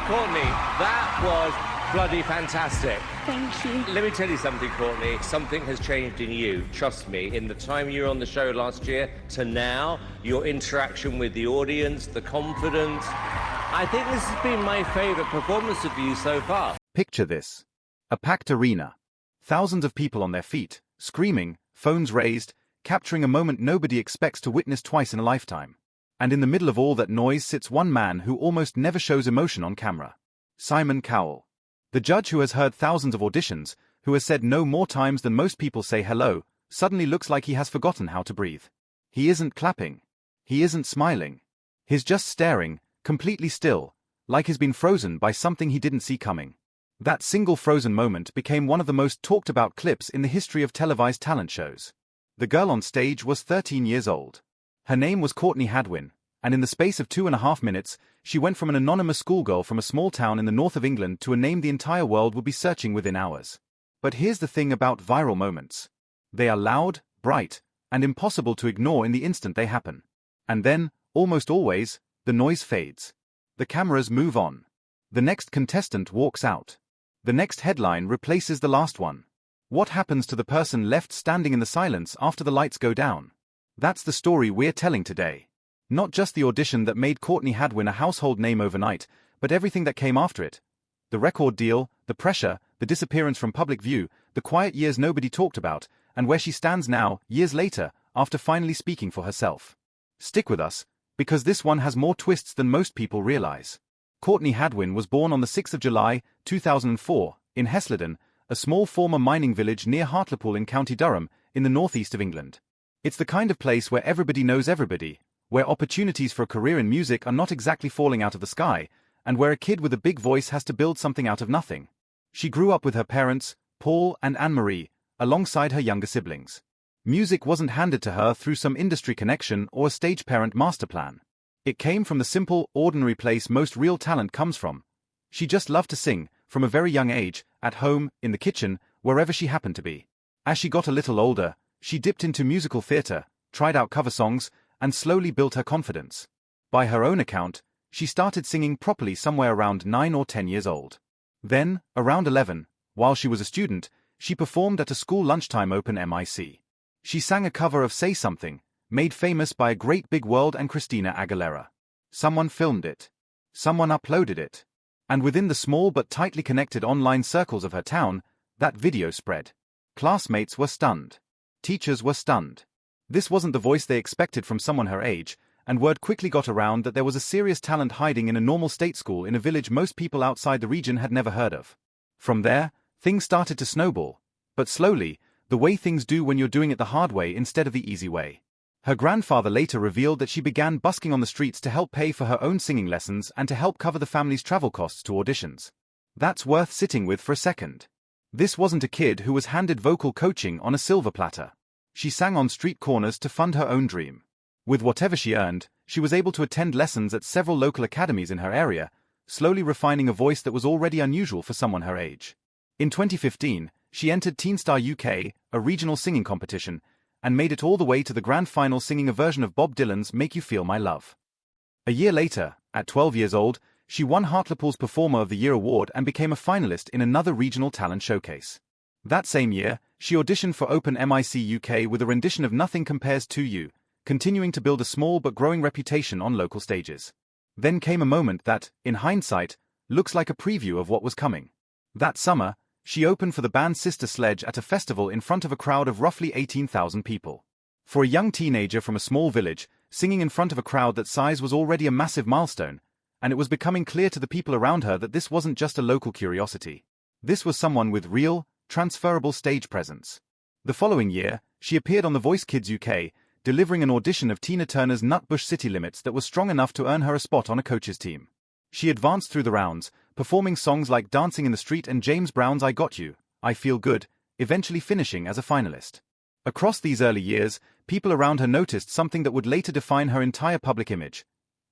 Courtney, that was bloody fantastic. Thank you. Let me tell you something, Courtney. Something has changed in you. Trust me. In the time you were on the show last year to now, your interaction with the audience, the confidence. I think this has been my favourite performance of you so far. Picture this. A packed arena. Thousands of people on their feet, screaming, phones raised, capturing a moment nobody expects to witness twice in a lifetime. And in the middle of all that noise sits one man who almost never shows emotion on camera. Simon Cowell. The judge who has heard thousands of auditions, who has said no more times than most people say hello, suddenly looks like he has forgotten how to breathe. He isn't clapping. He isn't smiling. He's just staring, completely still, like he's been frozen by something he didn't see coming. That single frozen moment became one of the most talked about clips in the history of televised talent shows. The girl on stage was 13 years old. Her name was Courtney Hadwin, and in the space of 2.5 minutes, she went from an anonymous schoolgirl from a small town in the north of England to a name the entire world would be searching within hours. But here's the thing about viral moments. They are loud, bright, and impossible to ignore in the instant they happen. And then, almost always, the noise fades. The cameras move on. The next contestant walks out. The next headline replaces the last one. What happens to the person left standing in the silence after the lights go down? That's the story we're telling today. Not just the audition that made Courtney Hadwin a household name overnight, but everything that came after it. The record deal, the pressure, the disappearance from public view, the quiet years nobody talked about, and where she stands now, years later, after finally speaking for herself. Stick with us, because this one has more twists than most people realize. Courtney Hadwin was born on the 6th of July, 2004, in Hesleden, a small former mining village near Hartlepool in County Durham, in the northeast of England. It's the kind of place where everybody knows everybody, where opportunities for a career in music are not exactly falling out of the sky, and where a kid with a big voice has to build something out of nothing. She grew up with her parents, Paul and Anne-Marie, alongside her younger siblings. Music wasn't handed to her through some industry connection or a stage parent master plan. It came from the simple, ordinary place most real talent comes from. She just loved to sing, from a very young age, at home, in the kitchen, wherever she happened to be. As she got a little older, she dipped into musical theatre, tried out cover songs, and slowly built her confidence. By her own account, she started singing properly somewhere around 9 or 10 years old. Then, around 11, while she was a student, she performed at a school lunchtime open mic. She sang a cover of Say Something, made famous by a great big world and Christina Aguilera. Someone filmed it. Someone uploaded it. And within the small but tightly connected online circles of her town, that video spread. Classmates were stunned. Teachers were stunned. This wasn't the voice they expected from someone her age, and word quickly got around that there was a serious talent hiding in a normal state school in a village most people outside the region had never heard of. From there, things started to snowball, but slowly, the way things do when you're doing it the hard way instead of the easy way. Her grandfather later revealed that she began busking on the streets to help pay for her own singing lessons and to help cover the family's travel costs to auditions. That's worth sitting with for a second. This wasn't a kid who was handed vocal coaching on a silver platter. She sang on street corners to fund her own dream. With whatever she earned, she was able to attend lessons at several local academies in her area, slowly refining a voice that was already unusual for someone her age. In 2015, she entered Teen Star UK, a regional singing competition, and made it all the way to the grand final singing a version of Bob Dylan's Make You Feel My Love. A year later, at 12 years old, she won Hartlepool's Performer of the Year award and became a finalist in another regional talent showcase. That same year, she auditioned for Open MIC UK with a rendition of Nothing Compares to You, continuing to build a small but growing reputation on local stages. Then came a moment that, in hindsight, looks like a preview of what was coming. That summer, she opened for the band Sister Sledge at a festival in front of a crowd of roughly 18,000 people. For a young teenager from a small village, singing in front of a crowd that size was already a massive milestone, and it was becoming clear to the people around her that this wasn't just a local curiosity. This was someone with real, transferable stage presence. The following year, she appeared on The Voice Kids UK, delivering an audition of Tina Turner's Nutbush City Limits that was strong enough to earn her a spot on a coach's team. She advanced through the rounds, performing songs like Dancing in the Street and James Brown's I Got You, I Feel Good, eventually finishing as a finalist. Across these early years, people around her noticed something that would later define her entire public image: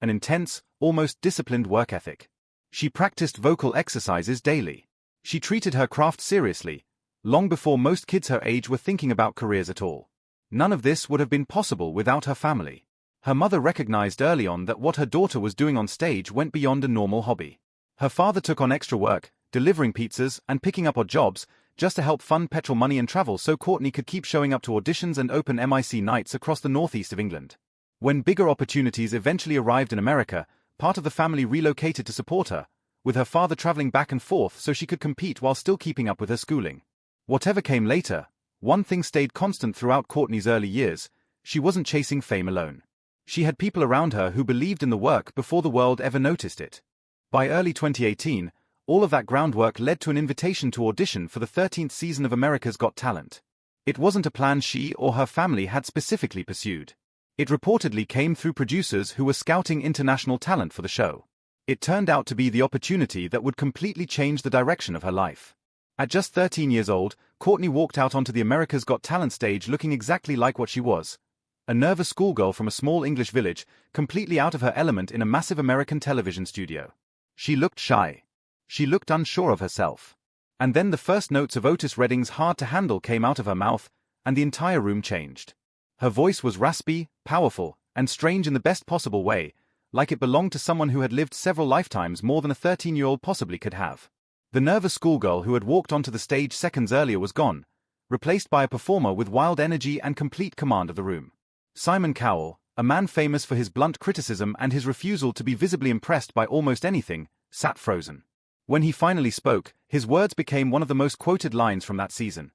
an intense, almost disciplined work ethic. She practiced vocal exercises daily. She treated her craft seriously, long before most kids her age were thinking about careers at all. None of this would have been possible without her family. Her mother recognized early on that what her daughter was doing on stage went beyond a normal hobby. Her father took on extra work, delivering pizzas and picking up odd jobs, just to help fund petrol money and travel so Courtney could keep showing up to auditions and open MIC nights across the northeast of England. When bigger opportunities eventually arrived in America, part of the family relocated to support her, with her father traveling back and forth so she could compete while still keeping up with her schooling. Whatever came later, one thing stayed constant throughout Courtney's early years: she wasn't chasing fame alone. She had people around her who believed in the work before the world ever noticed it. By early 2018, all of that groundwork led to an invitation to audition for the 13th season of America's Got Talent. It wasn't a plan she or her family had specifically pursued. It reportedly came through producers who were scouting international talent for the show. It turned out to be the opportunity that would completely change the direction of her life. At just 13 years old, Courtney walked out onto the America's Got Talent stage looking exactly like what she was: a nervous schoolgirl from a small English village, completely out of her element in a massive American television studio. She looked shy. She looked unsure of herself. And then the first notes of Otis Redding's Hard to Handle came out of her mouth, and the entire room changed. Her voice was raspy, powerful, and strange in the best possible way, like it belonged to someone who had lived several lifetimes more than a 13-year-old possibly could have. The nervous schoolgirl who had walked onto the stage seconds earlier was gone, replaced by a performer with wild energy and complete command of the room. Simon Cowell, a man famous for his blunt criticism and his refusal to be visibly impressed by almost anything, sat frozen. When he finally spoke, his words became one of the most quoted lines from that season.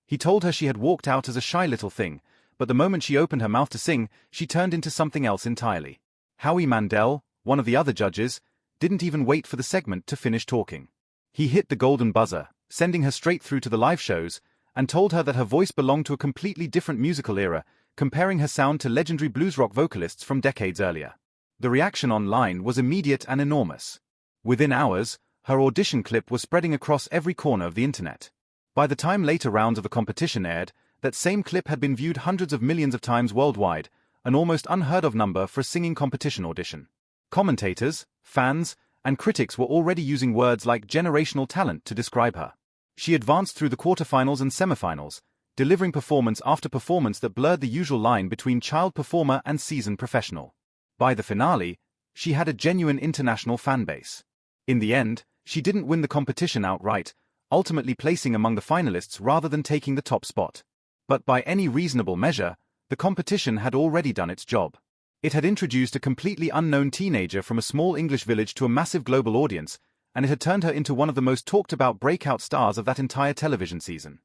He told her she had walked out as a shy little thing, but the moment she opened her mouth to sing, she turned into something else entirely. Howie Mandel, one of the other judges, didn't even wait for the segment to finish talking. He hit the golden buzzer, sending her straight through to the live shows, and told her that her voice belonged to a completely different musical era, comparing her sound to legendary blues rock vocalists from decades earlier. The reaction online was immediate and enormous. Within hours, her audition clip was spreading across every corner of the internet. By the time later rounds of the competition aired, that same clip had been viewed hundreds of millions of times worldwide, an almost unheard-of number for a singing competition audition. Commentators, fans, and critics were already using words like generational talent to describe her. She advanced through the quarterfinals and semifinals, delivering performance after performance that blurred the usual line between child performer and seasoned professional. By the finale, she had a genuine international fanbase. In the end, she didn't win the competition outright, ultimately placing among the finalists rather than taking the top spot. But by any reasonable measure, the competition had already done its job. It had introduced a completely unknown teenager from a small English village to a massive global audience, and it had turned her into one of the most talked-about breakout stars of that entire television season.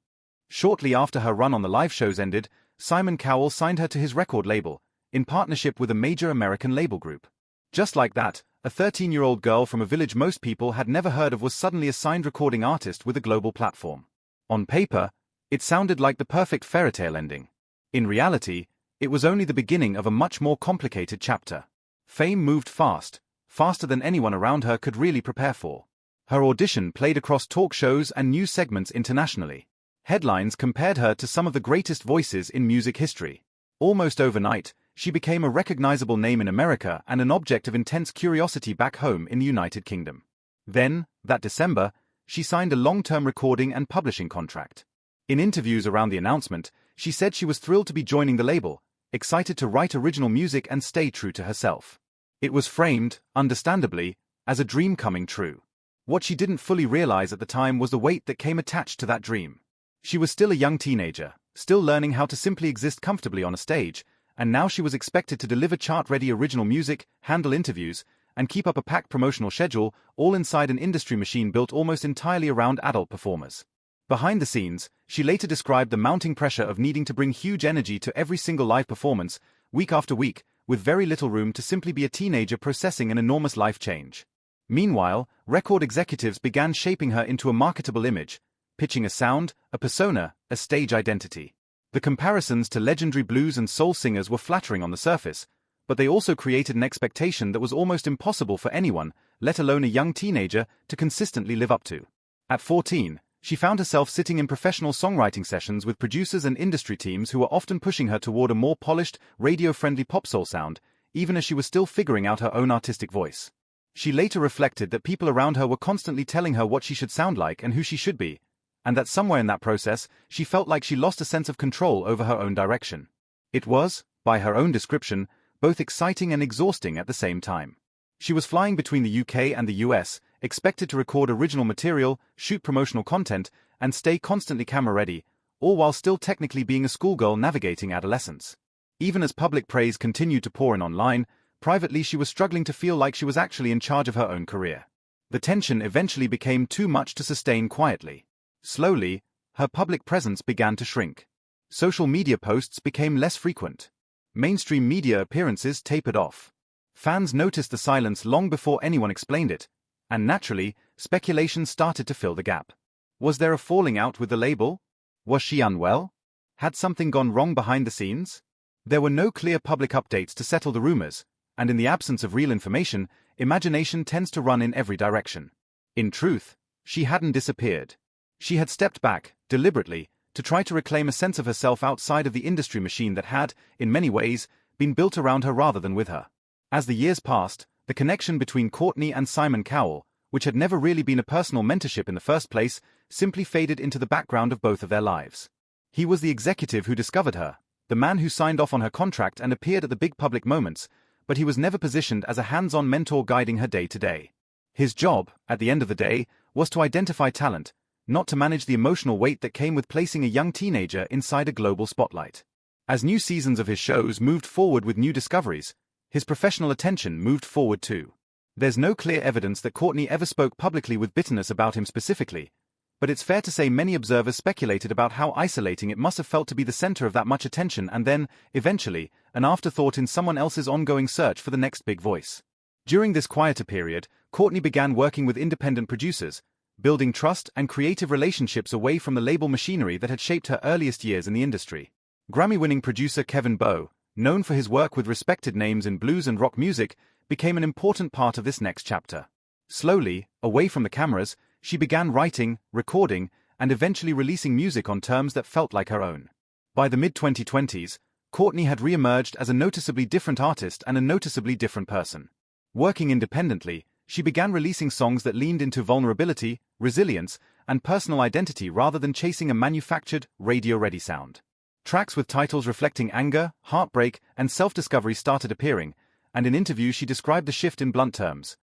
Shortly after her run on the live shows ended, Simon Cowell signed her to his record label, in partnership with a major American label group. Just like that, a 13-year-old girl from a village most people had never heard of was suddenly a signed recording artist with a global platform. On paper, it sounded like the perfect fairy tale ending. In reality, it was only the beginning of a much more complicated chapter. Fame moved fast, faster than anyone around her could really prepare for. Her audition played across talk shows and news segments internationally. Headlines compared her to some of the greatest voices in music history. Almost overnight, she became a recognizable name in America and an object of intense curiosity back home in the United Kingdom. Then, that December, she signed a long-term recording and publishing contract. In interviews around the announcement, she said she was thrilled to be joining the label, excited to write original music and stay true to herself. It was framed, understandably, as a dream coming true. What she didn't fully realize at the time was the weight that came attached to that dream. She was still a young teenager, still learning how to simply exist comfortably on a stage, and now she was expected to deliver chart-ready original music, handle interviews, and keep up a packed promotional schedule, all inside an industry machine built almost entirely around adult performers. Behind the scenes, she later described the mounting pressure of needing to bring huge energy to every single live performance, week after week, with very little room to simply be a teenager processing an enormous life change. Meanwhile, record executives began shaping her into a marketable image, pitching a sound, a persona, a stage identity. The comparisons to legendary blues and soul singers were flattering on the surface, but they also created an expectation that was almost impossible for anyone, let alone a young teenager, to consistently live up to. At 14, she found herself sitting in professional songwriting sessions with producers and industry teams who were often pushing her toward a more polished, radio-friendly pop soul sound, even as she was still figuring out her own artistic voice. She later reflected that people around her were constantly telling her what she should sound like and who she should be, and that somewhere in that process, she felt like she lost a sense of control over her own direction. It was, by her own description, both exciting and exhausting at the same time. She was flying between the UK and the US, expected to record original material, shoot promotional content, and stay constantly camera-ready, all while still technically being a schoolgirl navigating adolescence. Even as public praise continued to pour in online, privately she was struggling to feel like she was actually in charge of her own career. The tension eventually became too much to sustain quietly. Slowly, her public presence began to shrink. Social media posts became less frequent. Mainstream media appearances tapered off. Fans noticed the silence long before anyone explained it, and naturally, speculation started to fill the gap. Was there a falling out with the label? Was she unwell? Had something gone wrong behind the scenes? There were no clear public updates to settle the rumors, and in the absence of real information, imagination tends to run in every direction. In truth, she hadn't disappeared. She had stepped back, deliberately, to try to reclaim a sense of herself outside of the industry machine that had, in many ways, been built around her rather than with her. As the years passed, the connection between Courtney and Simon Cowell, which had never really been a personal mentorship in the first place, simply faded into the background of both of their lives. He was the executive who discovered her, the man who signed off on her contract and appeared at the big public moments, but he was never positioned as a hands-on mentor guiding her day-to-day. His job, at the end of the day, was to identify talent, not to manage the emotional weight that came with placing a young teenager inside a global spotlight. As new seasons of his shows moved forward with new discoveries, his professional attention moved forward too. There's no clear evidence that Courtney ever spoke publicly with bitterness about him specifically, but it's fair to say many observers speculated about how isolating it must have felt to be the center of that much attention and then, eventually, an afterthought in someone else's ongoing search for the next big voice. During this quieter period, Courtney began working with independent producers, building trust and creative relationships away from the label machinery that had shaped her earliest years in the industry. Grammy-winning producer Kevin Bowe, known for his work with respected names in blues and rock music, became an important part of this next chapter. Slowly, away from the cameras, she began writing, recording, and eventually releasing music on terms that felt like her own. By the mid-2020s, Courtney had re-emerged as a noticeably different artist and a noticeably different person. Working independently, she began releasing songs that leaned into vulnerability, resilience, and personal identity rather than chasing a manufactured, radio-ready sound. Tracks with titles reflecting anger, heartbreak, and self-discovery started appearing, and in interviews she described the shift in blunt terms.